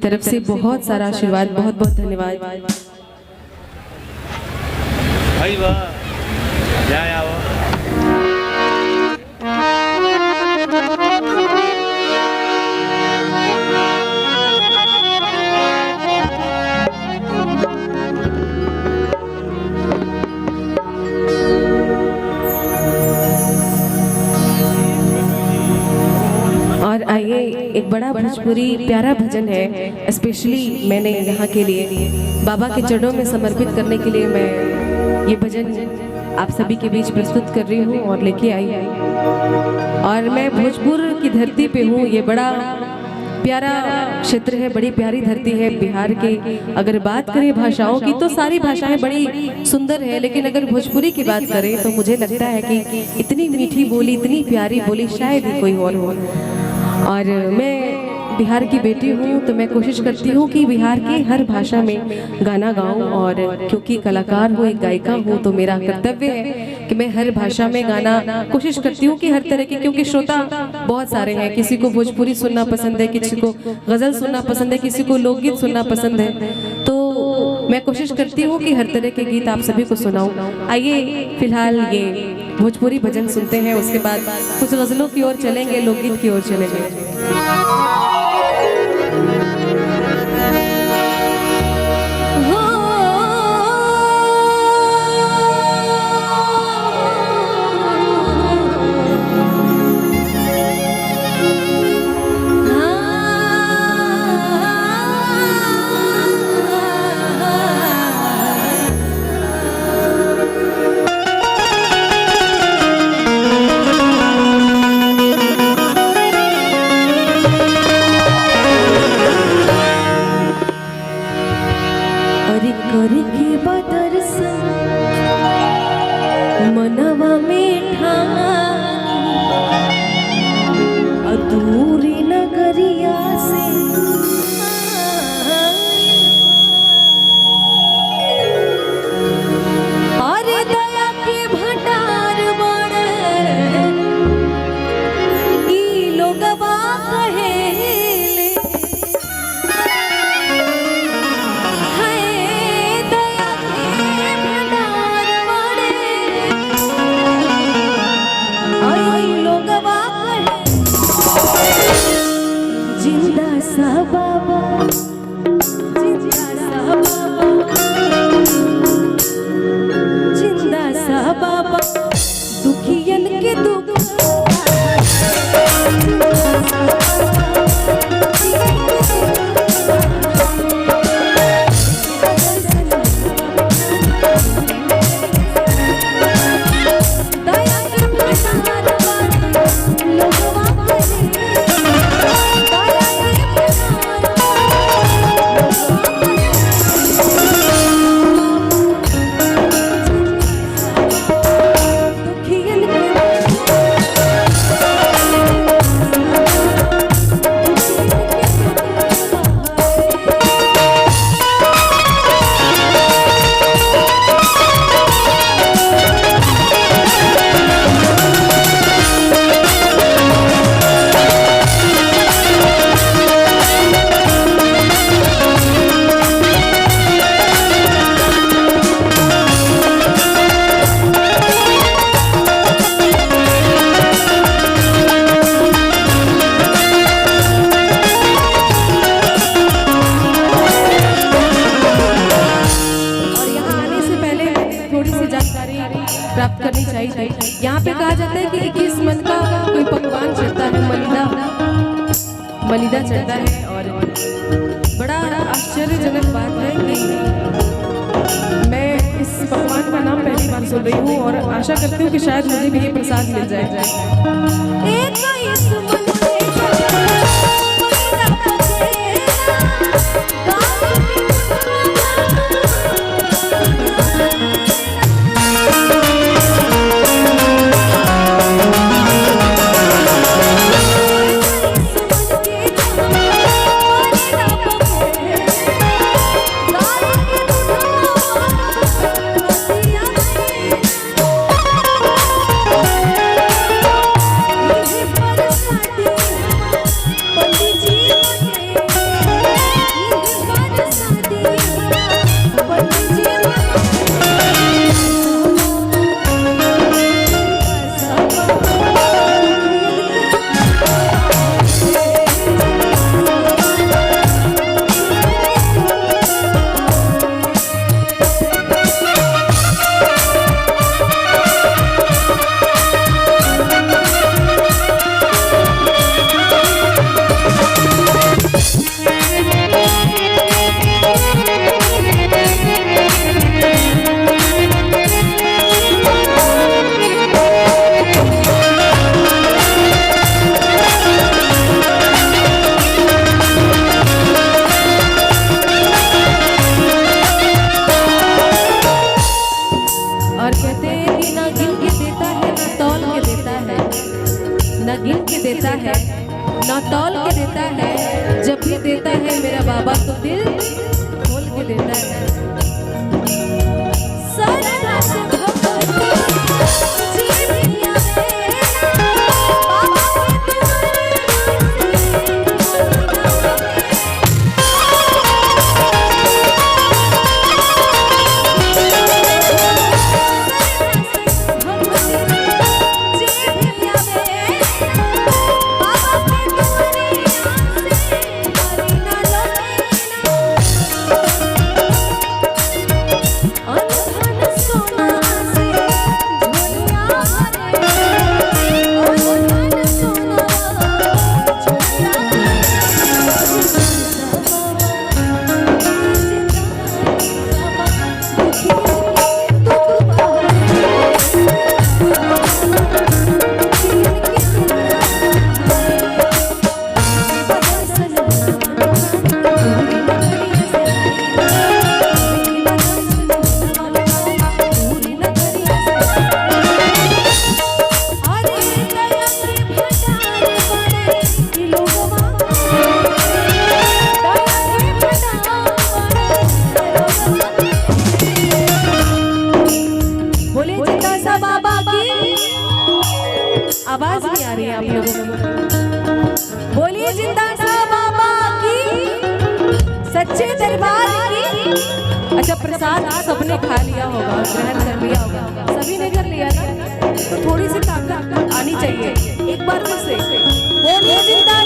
तरफ से बहुत सारा आशीर्वाद, बहुत बहुत धन्यवाद भाई वाह जय आओ। और आइए, एक बड़ा भोजपुरी प्यारा भजन है, स्पेशली मैंने यहाँ के लिए बाबा के चरणों में समर्पित करने के लिए मैं ये भजन आप सभी के बीच प्रस्तुत कर रही हूँ और लेके आई। और मैं भोजपुर की धरती पे हूँ। ये बड़ा प्यारा क्षेत्र है, बड़ी प्यारी धरती है बिहार की। अगर बात करें भाषाओं की तो सारी भाषाएं बड़ी सुंदर है, लेकिन अगर भोजपुरी की बात करें तो मुझे लगता है कि इतनी मीठी बोली, इतनी प्यारी बोली शायद ही कोई और हो। और मैं बिहार की बेटी हूँ तो मैं कोशिश करती हूँ कि बिहार की हर भाषा में गाना गाऊँ। और क्योंकि कलाकार हूँ, एक गायिका हूँ, तो मेरा कर्तव्य है कि मैं हर भाषा में गाना कोशिश करती हूँ कि हर तरह के, क्योंकि श्रोता बहुत सारे हैं। किसी को भोजपुरी सुनना पसंद है, किसी को गज़ल सुनना पसंद है, किसी को लोकगीत सुनना पसंद है। तो मैं कोशिश करती हूँ कि हर तरह के गीत आप सभी को सुनाऊँ। आइए फिलहाल ये भोजपुरी भजन सुनते हैं, उसके बाद कुछ गज़लों की ओर चलेंगे, लोकगीत की ओर चलेंगे। करके बदरसन मनवा में ठानी अधूरी नगरिया से और दया के भंडार बड़े ई लोगवा कहेले जिंदा सा बाबा, जिंदा सा बाबा, जिंदा सा बाबा, दुखियन के दुख प्राप्त करनी चाहिए। यहाँ पे कहा जाता है कि 21 मन का कोई पकवान चढ़ता है, मलिदा चढ़ता है। और बड़ा आश्चर्यजनक बात है कि मैं इस पकवान का नाम पहली बार सुन रही हूँ और आशा करती हूँ कि शायद मुझे भी ये प्रसाद मिल जाए। सच्चे दरबार की। अच्छा, प्रसाद सबने खा लिया होगा, ग्रहण कर लिया होगा, सभी ने कर लिया ना, तो थोड़ी सी ताकत आनी चाहिए। एक बार फिर से बोलिए जिंदा